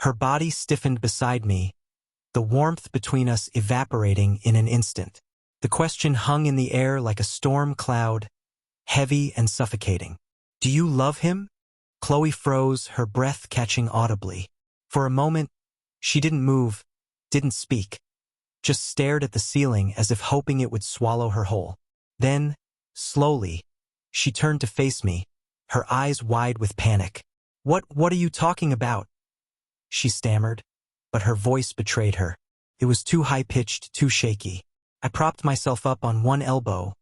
Her body stiffened beside me, the warmth between us evaporating in an instant. The question hung in the air like a storm cloud, heavy and suffocating. "Do you love him?" Chloe froze, her breath catching audibly. For a moment, she didn't move, didn't speak, just stared at the ceiling as if hoping it would swallow her whole. Then, slowly, she turned to face me, her eyes wide with panic. What are you talking about?" she stammered, but her voice betrayed her. It was too high-pitched, too shaky. I propped myself up on one elbow,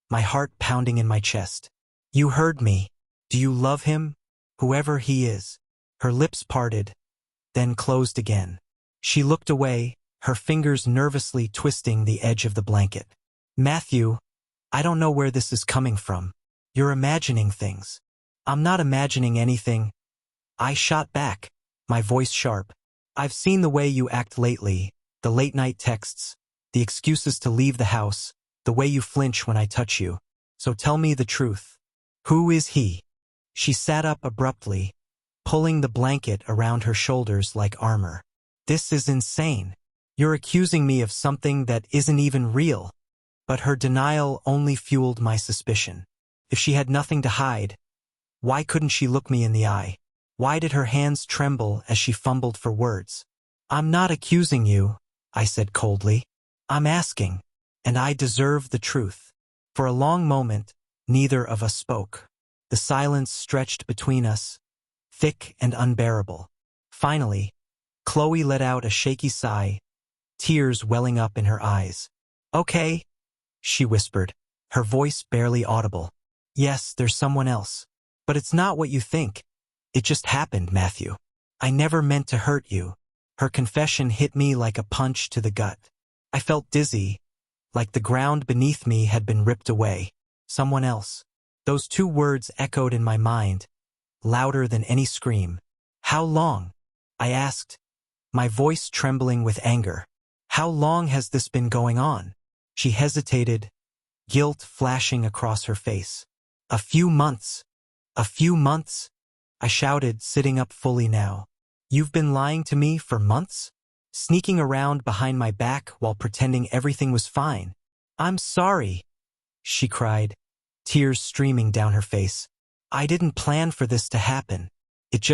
my heart pounding in my chest. "You heard me. Do you love him? Whoever he is." Her lips parted, then closed again. She looked away, her fingers nervously twisting the edge of the blanket. "Matthew, I don't know where this is coming from. You're imagining things." "I'm not imagining anything," I shot back, my voice sharp. "I've seen the way you act lately, the late-night texts, the excuses to leave the house, the way you flinch when I touch you. So tell me the truth. Who is he?" She sat up abruptly, pulling the blanket around her shoulders like armor. "This is insane. You're accusing me of something that isn't even real." But her denial only fueled my suspicion. If she had nothing to hide, why couldn't she look me in the eye? Why did her hands tremble as she fumbled for words? "I'm not accusing you," I said coldly. "I'm asking, and I deserve the truth." For a long moment, neither of us spoke. The silence stretched between us, thick and unbearable. Finally, Chloe let out a shaky sigh, tears welling up in her eyes. "Okay," she whispered, her voice barely audible. "Yes, there's someone else. But it's not what you think. It just happened, Matthew. I never meant to hurt you." Her confession hit me like a punch to the gut. I felt dizzy, like the ground beneath me had been ripped away. Someone else. Those two words echoed in my mind, louder than any scream. "How long?" I asked, my voice trembling with anger. "How long has this been going on?" She hesitated, guilt flashing across her face. "A few months. A few months?" I shouted, sitting up fully now. "You've been lying to me for months? Sneaking around behind my back while pretending everything was fine?" "I'm sorry," she cried, tears streaming down her face. "I didn't plan for this to happen. It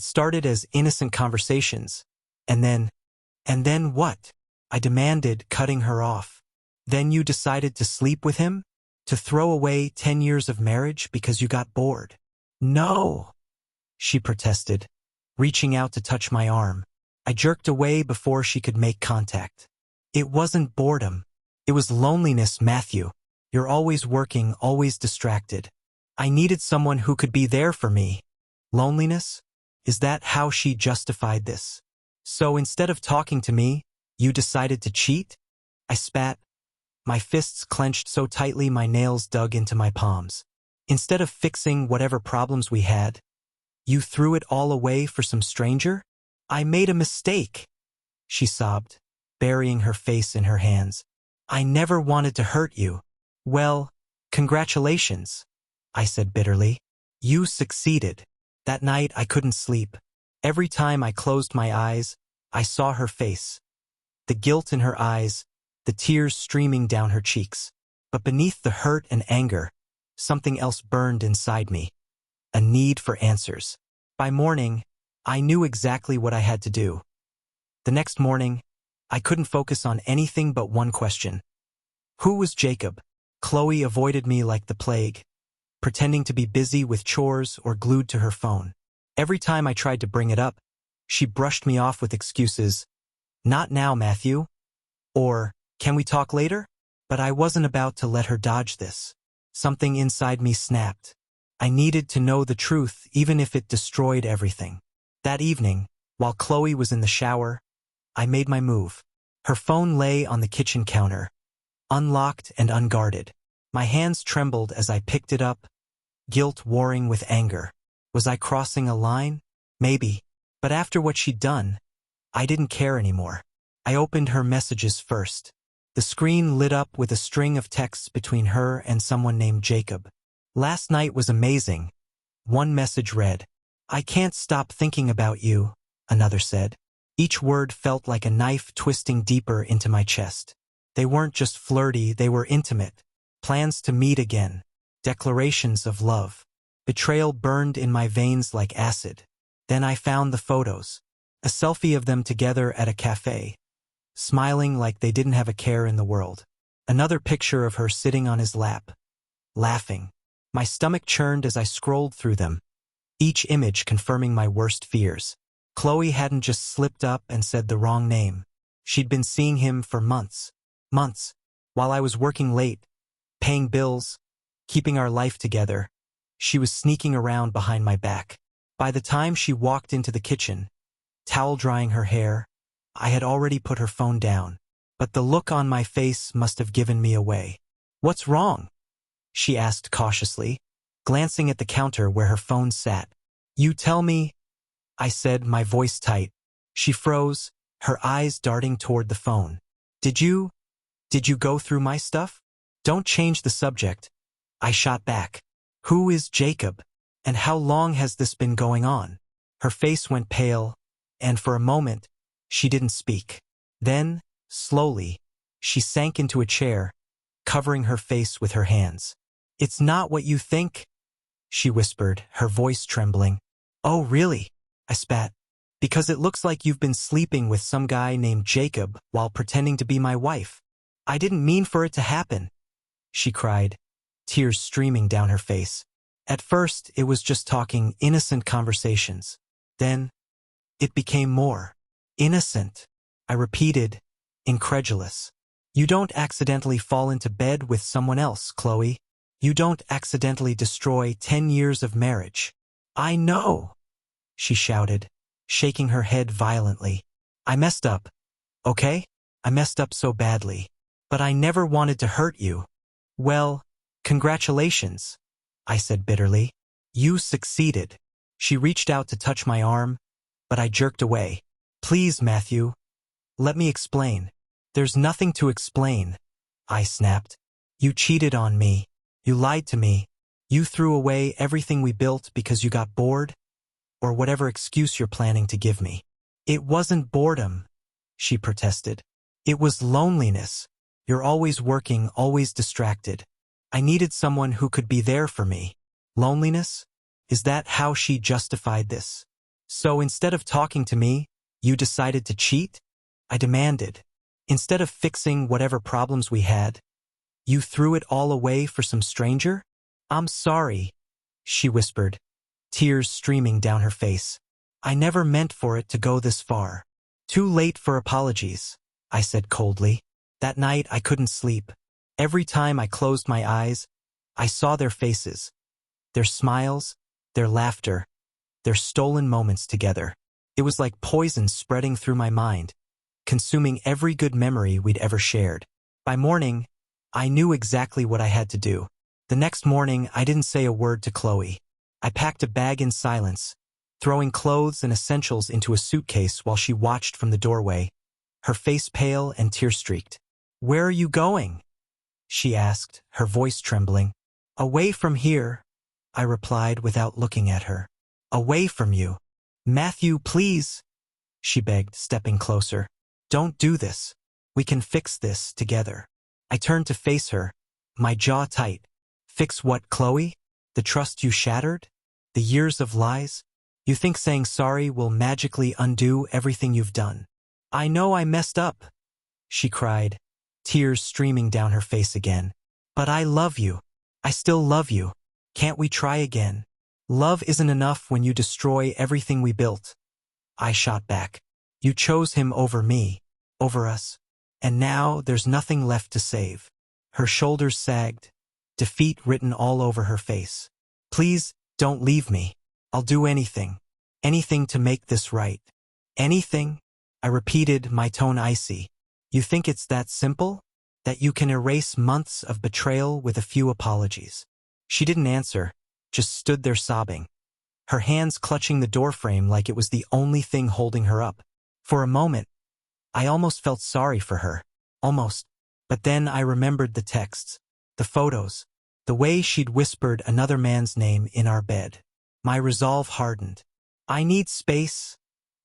started as innocent conversations. And then what?" I demanded, cutting her off. "Then you decided to sleep with him? To throw away 10 years of marriage because you got bored?" "No," she protested, reaching out to touch my arm. I jerked away before she could make contact. "It wasn't boredom. It was loneliness, Matthew. You're always working, always distracted. I needed someone who could be there for me." "Loneliness? Is that how she justified this? So instead of talking to me, you decided to cheat?" I spat, my fists clenched so tightly my nails dug into my palms. "Instead of fixing whatever problems we had, you threw it all away for some stranger?" "I made a mistake," she sobbed, burying her face in her hands. "I never wanted to hurt you." "Well, congratulations," I said bitterly. "You succeeded." That night I couldn't sleep. Every time I closed my eyes, I saw her face. The guilt in her eyes, the tears streaming down her cheeks. But beneath the hurt and anger, something else burned inside me. A need for answers. By morning, I knew exactly what I had to do. The next morning, I couldn't focus on anything but one question. Who was Jacob? Chloe avoided me like the plague, pretending to be busy with chores or glued to her phone. Every time I tried to bring it up, she brushed me off with excuses. "Not now, Matthew." Or, "Can we talk later?" But I wasn't about to let her dodge this. Something inside me snapped. I needed to know the truth, even if it destroyed everything. That evening, while Chloe was in the shower, I made my move. Her phone lay on the kitchen counter, unlocked and unguarded. My hands trembled as I picked it up, guilt warring with anger. Was I crossing a line? Maybe. But after what she'd done, I didn't care anymore. I opened her messages first. The screen lit up with a string of texts between her and someone named Jacob. "Last night was amazing." One message read, "I can't stop thinking about you. another said. Each word felt like a knife twisting deeper into my chest. They weren't just flirty, they were intimate. Plans to meet again. Declarations of love. Betrayal burned in my veins like acid. Then I found the photos. A selfie of them together at a cafe, smiling like they didn't have a care in the world. Another picture of her sitting on his lap, laughing. My stomach churned as I scrolled through them, each image confirming my worst fears. Chloe hadn't just slipped up and said the wrong name. She'd been seeing him for months. Months. While I was working late, paying bills, keeping our life together, she was sneaking around behind my back. By the time she walked into the kitchen, towel drying her hair, I had already put her phone down. But the look on my face must have given me away. "What's wrong?" she asked cautiously, glancing at the counter where her phone sat. "You tell me," I said, my voice tight. She froze, her eyes darting toward the phone. Did you go through my stuff?" "Don't change the subject," I shot back. "Who is Jacob? And how long has this been going on?" Her face went pale, and for a moment, she didn't speak. Then, slowly, she sank into a chair, covering her face with her hands. "It's not what you think," she whispered, her voice trembling. "Oh, really?" I spat. "Because it looks like you've been sleeping with some guy named Jacob while pretending to be my wife." "I didn't mean for it to happen," she cried, tears streaming down her face. "At first, it was just talking, innocent conversations. Then, it became more. Innocent," I repeated, incredulous. "You don't accidentally fall into bed with someone else, Chloe. You don't accidentally destroy 10 years of marriage." "I know," she shouted, shaking her head violently. "I messed up, okay? I messed up so badly. But I never wanted to hurt you." "Well, congratulations," I said bitterly. "You succeeded." She reached out to touch my arm, but I jerked away. "Please, Matthew, let me explain." "There's nothing to explain," I snapped. "You cheated on me. You lied to me. You threw away everything we built because you got bored, or whatever excuse you're planning to give me." "It wasn't boredom," she protested. "It was loneliness. You're always working, always distracted. I needed someone who could be there for me." "Loneliness? Is that how she justified this? So instead of talking to me, you decided to cheat?" I demanded. "Instead of fixing whatever problems we had, you threw it all away for some stranger?" "I'm sorry," she whispered, tears streaming down her face. "I never meant for it to go this far." "Too late for apologies," I said coldly. That night I couldn't sleep. Every time I closed my eyes, I saw their faces, their smiles, their laughter, their stolen moments together. It was like poison spreading through my mind, consuming every good memory we'd ever shared. By morning, I knew exactly what I had to do. The next morning, I didn't say a word to Chloe. I packed a bag in silence, throwing clothes and essentials into a suitcase while she watched from the doorway, her face pale and tear-streaked. "Where are you going?" she asked, her voice trembling. "Away from here," I replied without looking at her. "Away from you." "Matthew, please," she begged, stepping closer. "Don't do this. We can fix this together." I turned to face her, my jaw tight. "Fix what, Chloe? The trust you shattered? The years of lies? You think saying sorry will magically undo everything you've done?" "I know I messed up," she cried, tears streaming down her face again. "But I love you. I still love you. Can't we try again?" "Love isn't enough when you destroy everything we built," I shot back. "You chose him over me, over us. And now there's nothing left to save." Her shoulders sagged, defeat written all over her face. "Please, don't leave me. I'll do anything. Anything to make this right." "Anything?" I repeated, my tone icy. "You think it's that simple? That you can erase months of betrayal with a few apologies?" She didn't answer, just stood there sobbing, her hands clutching the doorframe like it was the only thing holding her up. For a moment, I almost felt sorry for her. Almost. But then I remembered the texts, the photos, the way she'd whispered another man's name in our bed. My resolve hardened. "I need space,"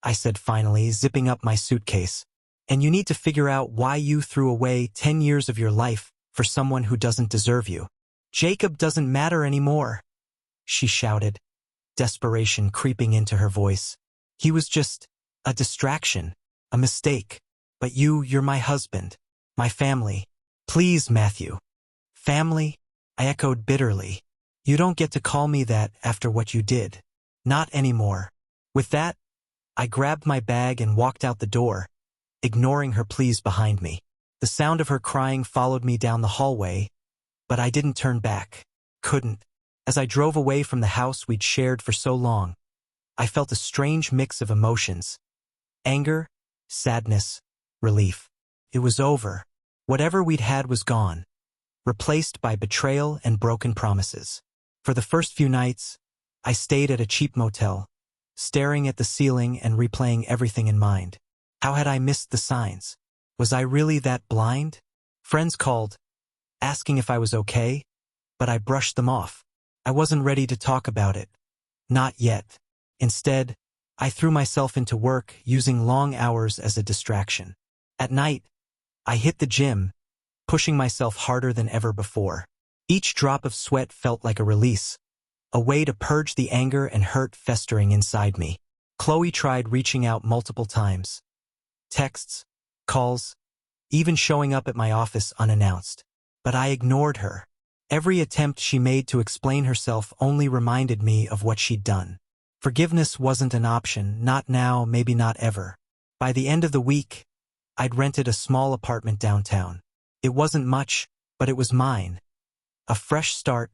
I said finally, zipping up my suitcase. And you need to figure out why you threw away 10 years of your life for someone who doesn't deserve you. Jacob doesn't matter anymore, she shouted, desperation creeping into her voice. He was just a distraction, a mistake. But you're my husband, my family. Please, Matthew. Family? I echoed bitterly. You don't get to call me that after what you did. Not anymore. With that, I grabbed my bag and walked out the door, ignoring her pleas behind me. The sound of her crying followed me down the hallway, but I didn't turn back. Couldn't. As I drove away from the house we'd shared for so long, I felt a strange mix of emotions. Anger, sadness, relief. It was over. Whatever we'd had was gone, replaced by betrayal and broken promises. For the first few nights, I stayed at a cheap motel, staring at the ceiling and replaying everything in mind. How had I missed the signs? Was I really that blind? Friends called, asking if I was okay, but I brushed them off. I wasn't ready to talk about it. Not yet. Instead, I threw myself into work, using long hours as a distraction. At night, I hit the gym, pushing myself harder than ever before. Each drop of sweat felt like a release, a way to purge the anger and hurt festering inside me. Chloe tried reaching out multiple times. Texts, calls, even showing up at my office unannounced. But I ignored her. Every attempt she made to explain herself only reminded me of what she'd done. Forgiveness wasn't an option, not now, maybe not ever. By the end of the week, I'd rented a small apartment downtown. It wasn't much, but it was mine. A fresh start,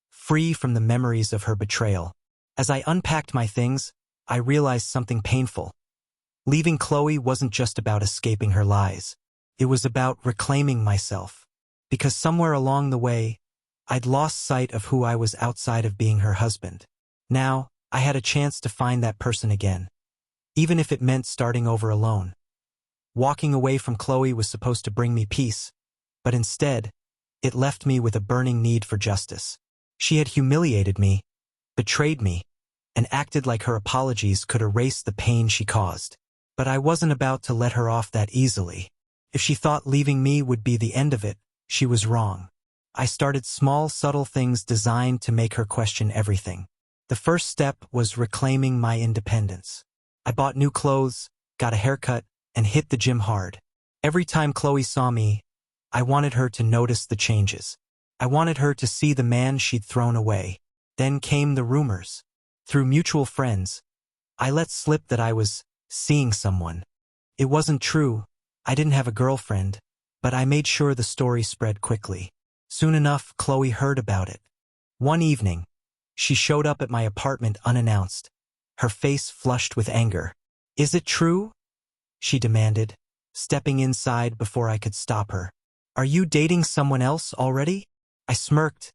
free from the memories of her betrayal. As I unpacked my things, I realized something painful. Leaving Chloe wasn't just about escaping her lies. It was about reclaiming myself. Because somewhere along the way, I'd lost sight of who I was outside of being her husband. Now, I had a chance to find that person again, even if it meant starting over alone. Walking away from Chloe was supposed to bring me peace, but instead, it left me with a burning need for justice. She had humiliated me, betrayed me, and acted like her apologies could erase the pain she caused. But I wasn't about to let her off that easily. If she thought leaving me would be the end of it, she was wrong. I started small, subtle things designed to make her question everything. The first step was reclaiming my independence. I bought new clothes, got a haircut, and hit the gym hard. Every time Chloe saw me, I wanted her to notice the changes. I wanted her to see the man she'd thrown away. Then came the rumors. Through mutual friends, I let slip that I was seeing someone. It wasn't true. I didn't have a girlfriend, but I made sure the story spread quickly. Soon enough, Chloe heard about it. One evening, she showed up at my apartment unannounced, her face flushed with anger. "Is it true?" she demanded, stepping inside before I could stop her. "Are you dating someone else already?" I smirked,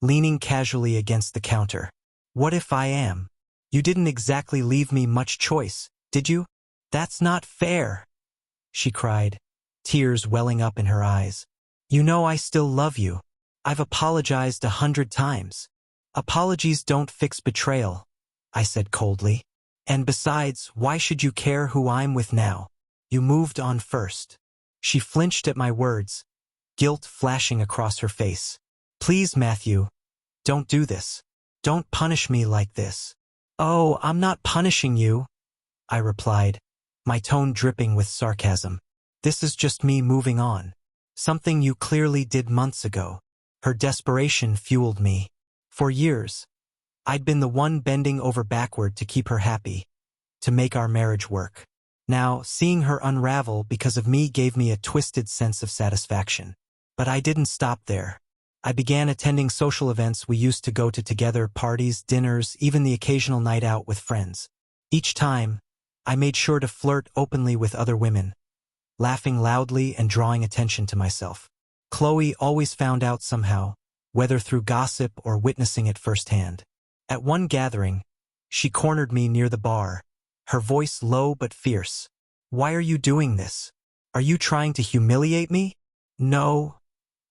leaning casually against the counter. "What if I am? You didn't exactly leave me much choice, did you?" "That's not fair," she cried, tears welling up in her eyes. "You know I still love you. I've apologized 100 times. Apologies don't fix betrayal," I said coldly. "And besides, why should you care who I'm with now? You moved on first." She flinched at my words, guilt flashing across her face. "Please, Matthew, don't do this. Don't punish me like this." "Oh, I'm not punishing you," I replied, my tone dripping with sarcasm. "This is just me moving on. Something you clearly did months ago." Her desperation fueled me. For years, I'd been the one bending over backward to keep her happy, to make our marriage work. Now, seeing her unravel because of me gave me a twisted sense of satisfaction. But I didn't stop there. I began attending social events we used to go to together, parties, dinners, even the occasional night out with friends. Each time, I made sure to flirt openly with other women, laughing loudly and drawing attention to myself. Chloe always found out somehow, whether through gossip or witnessing it firsthand. At one gathering, she cornered me near the bar, her voice low but fierce. "Why are you doing this? Are you trying to humiliate me?" "No,"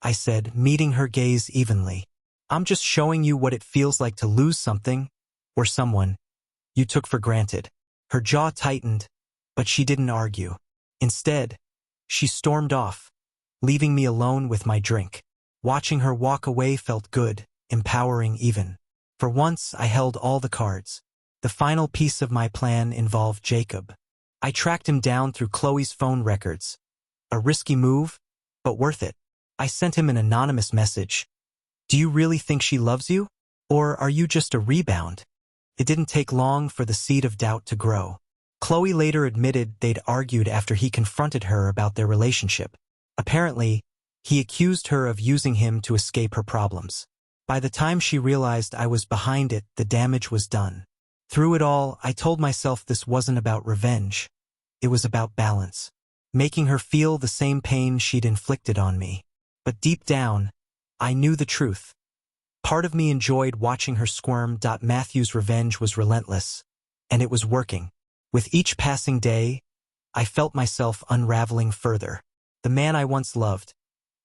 I said, meeting her gaze evenly. "I'm just showing you what it feels like to lose something, or someone, you took for granted." Her jaw tightened, but she didn't argue. Instead, she stormed off, leaving me alone with my drink. Watching her walk away felt good, empowering even. For once, I held all the cards. The final piece of my plan involved Jacob. I tracked him down through Chloe's phone records. A risky move, but worth it. I sent him an anonymous message. Do you really think she loves you? Or are you just a rebound? It didn't take long for the seed of doubt to grow. Chloe later admitted they'd argued after he confronted her about their relationship. Apparently, he accused her of using him to escape her problems. By the time she realized I was behind it, the damage was done. Through it all, I told myself this wasn't about revenge. It was about balance. Making her feel the same pain she'd inflicted on me. But deep down, I knew the truth. Part of me enjoyed watching her squirm. Matthew's revenge was relentless, and it was working. With each passing day, I felt myself unraveling further. The man I once loved,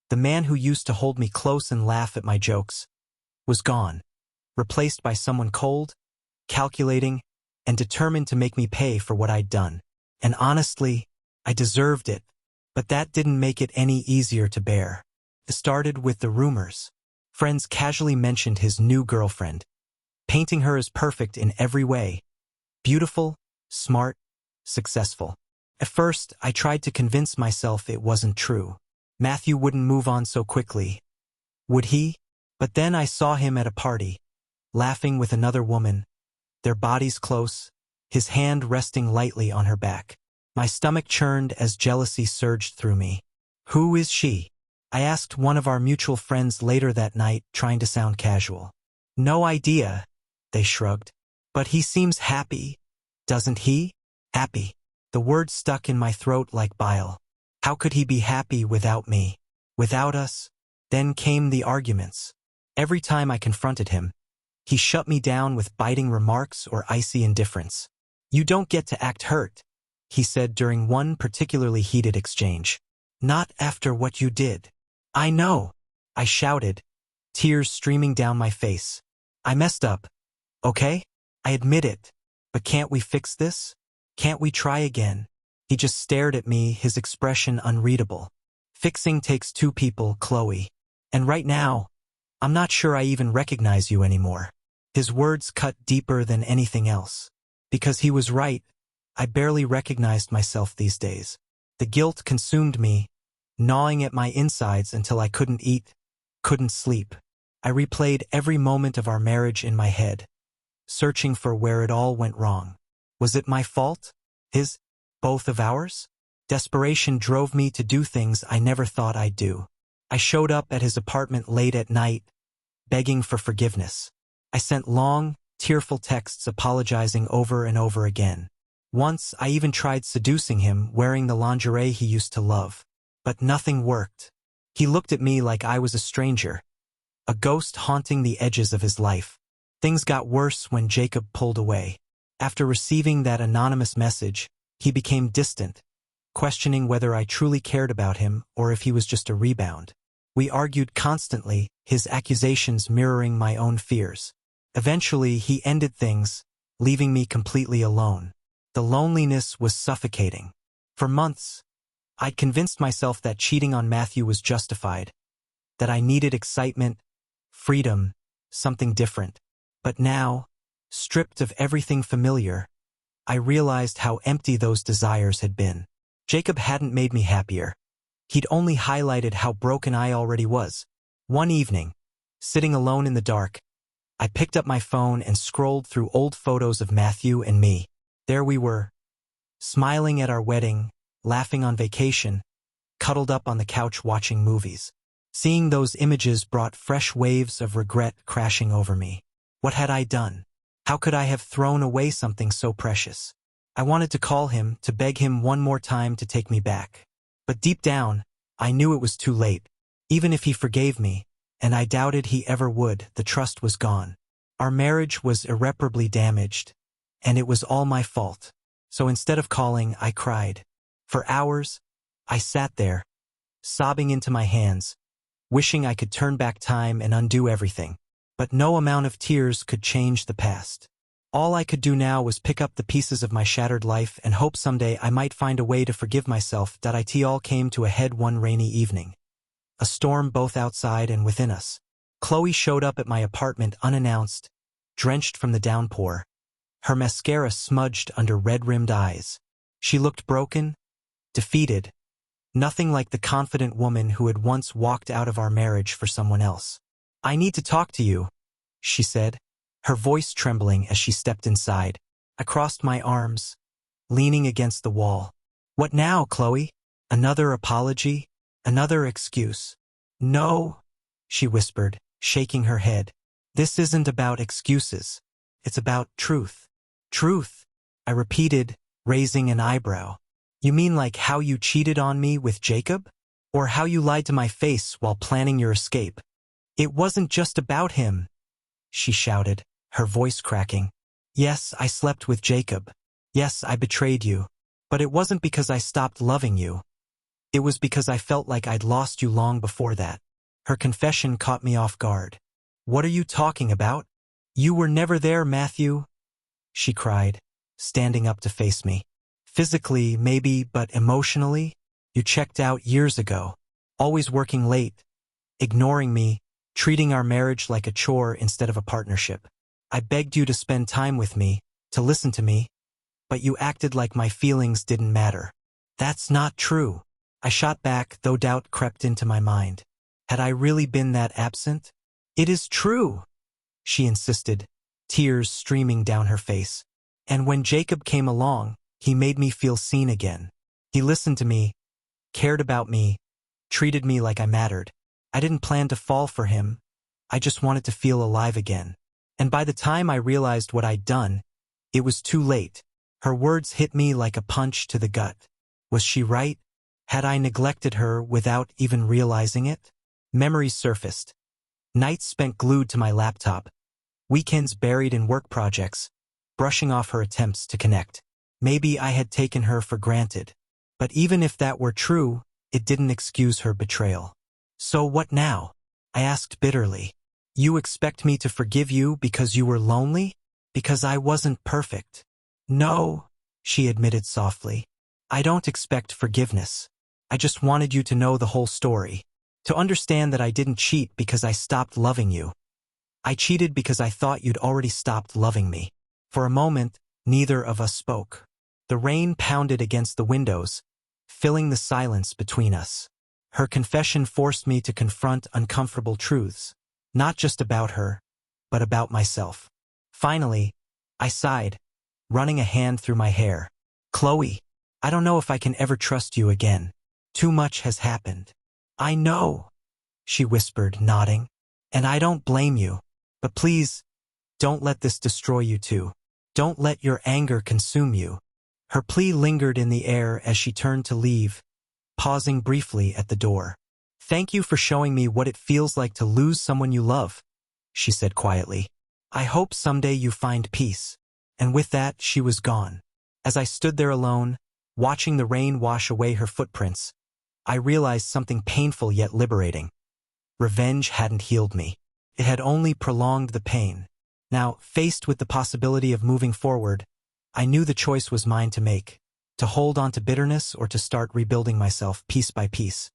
the man who used to hold me close and laugh at my jokes, was gone, replaced by someone cold, calculating, and determined to make me pay for what I'd done. And honestly, I deserved it, but that didn't make it any easier to bear. It started with the rumors. Friends casually mentioned his new girlfriend, painting her as perfect in every way. Beautiful, smart, successful. At first, I tried to convince myself it wasn't true. Matthew wouldn't move on so quickly. Would he? But then I saw him at a party, laughing with another woman, their bodies close, his hand resting lightly on her back. My stomach churned as jealousy surged through me. Who is she? I asked one of our mutual friends later that night, trying to sound casual. No idea, they shrugged. But he seems happy, doesn't he? Happy. The word stuck in my throat like bile. How could he be happy without me? Without us? Then came the arguments. Every time I confronted him, he shut me down with biting remarks or icy indifference. You don't get to act hurt, he said during one particularly heated exchange. Not after what you did. I know, I shouted, tears streaming down my face. I messed up, okay? I admit it. But can't we fix this? Can't we try again? He just stared at me, his expression unreadable. Fixing takes two people, Chloe. And right now, I'm not sure I even recognize you anymore. His words cut deeper than anything else. Because he was right, I barely recognized myself these days. The guilt consumed me, gnawing at my insides until I couldn't eat, couldn't sleep. I replayed every moment of our marriage in my head, searching for where it all went wrong. Was it my fault? His? Both of ours? Desperation drove me to do things I never thought I'd do. I showed up at his apartment late at night, begging for forgiveness. I sent long, tearful texts apologizing over and over again. Once, I even tried seducing him, wearing the lingerie he used to love. But nothing worked. He looked at me like I was a stranger, a ghost haunting the edges of his life. Things got worse when Jacob pulled away. After receiving that anonymous message, he became distant, questioning whether I truly cared about him or if he was just a rebound. We argued constantly, his accusations mirroring my own fears. Eventually, he ended things, leaving me completely alone. The loneliness was suffocating. For months, I'd convinced myself that cheating on Matthew was justified, that I needed excitement, freedom, something different. But now, stripped of everything familiar, I realized how empty those desires had been. Jacob hadn't made me happier. He'd only highlighted how broken I already was. One evening, sitting alone in the dark, I picked up my phone and scrolled through old photos of Matthew and me. There we were, smiling at our wedding, laughing on vacation, cuddled up on the couch watching movies. Seeing those images brought fresh waves of regret crashing over me. What had I done? How could I have thrown away something so precious? I wanted to call him, to beg him one more time to take me back. But deep down, I knew it was too late. Even if he forgave me, and I doubted he ever would, the trust was gone. Our marriage was irreparably damaged, and it was all my fault. So instead of calling, I cried. For hours, I sat there, sobbing into my hands, wishing I could turn back time and undo everything. But no amount of tears could change the past. All I could do now was pick up the pieces of my shattered life and hope someday I might find a way to forgive myself. It all came to a head one rainy evening. A storm both outside and within us. Chloe showed up at my apartment unannounced, drenched from the downpour, her mascara smudged under red-rimmed eyes. She looked broken, defeated, nothing like the confident woman who had once walked out of our marriage for someone else. "I need to talk to you," she said, her voice trembling as she stepped inside. I crossed my arms, leaning against the wall. "What now, Chloe? Another apology? Another excuse?" "No," she whispered, shaking her head. "This isn't about excuses. It's about truth." "Truth?" I repeated, raising an eyebrow. "You mean like how you cheated on me with Jacob? Or how you lied to my face while planning your escape?" "It wasn't just about him," she shouted, her voice cracking. "Yes, I slept with Jacob. Yes, I betrayed you. But it wasn't because I stopped loving you. It was because I felt like I'd lost you long before that." Her confession caught me off guard. "What are you talking about? You were never there, Matthew," she cried, standing up to face me. "Physically, maybe, but emotionally? You checked out years ago, always working late, ignoring me, treating our marriage like a chore instead of a partnership. I begged you to spend time with me, to listen to me, but you acted like my feelings didn't matter." "That's not true," I shot back, though doubt crept into my mind. Had I really been that absent? "It is true," she insisted, tears streaming down her face. "And when Jacob came along, he made me feel seen again. He listened to me, cared about me, treated me like I mattered. I didn't plan to fall for him. I just wanted to feel alive again. And by the time I realized what I'd done, it was too late." Her words hit me like a punch to the gut. Was she right? Had I neglected her without even realizing it? Memories surfaced. Nights spent glued to my laptop. Weekends buried in work projects, brushing off her attempts to connect. Maybe I had taken her for granted. But even if that were true, it didn't excuse her betrayal. "So what now?" I asked bitterly. "You expect me to forgive you because you were lonely? Because I wasn't perfect?" "No," she admitted softly. "I don't expect forgiveness. I just wanted you to know the whole story. To understand that I didn't cheat because I stopped loving you. I cheated because I thought you'd already stopped loving me." For a moment, neither of us spoke. The rain pounded against the windows, filling the silence between us. Her confession forced me to confront uncomfortable truths, not just about her, but about myself. Finally, I sighed, running a hand through my hair. "Chloe, I don't know if I can ever trust you again. Too much has happened." "I know," she whispered, nodding. "And I don't blame you. But please, don't let this destroy you too. Don't let your anger consume you." Her plea lingered in the air as she turned to leave, pausing briefly at the door. "Thank you for showing me what it feels like to lose someone you love," she said quietly. "I hope someday you find peace." And with that, she was gone. As I stood there alone, watching the rain wash away her footprints, I realized something painful yet liberating. Revenge hadn't healed me. It had only prolonged the pain. Now, faced with the possibility of moving forward, I knew the choice was mine to make, to hold on to bitterness or to start rebuilding myself piece by piece.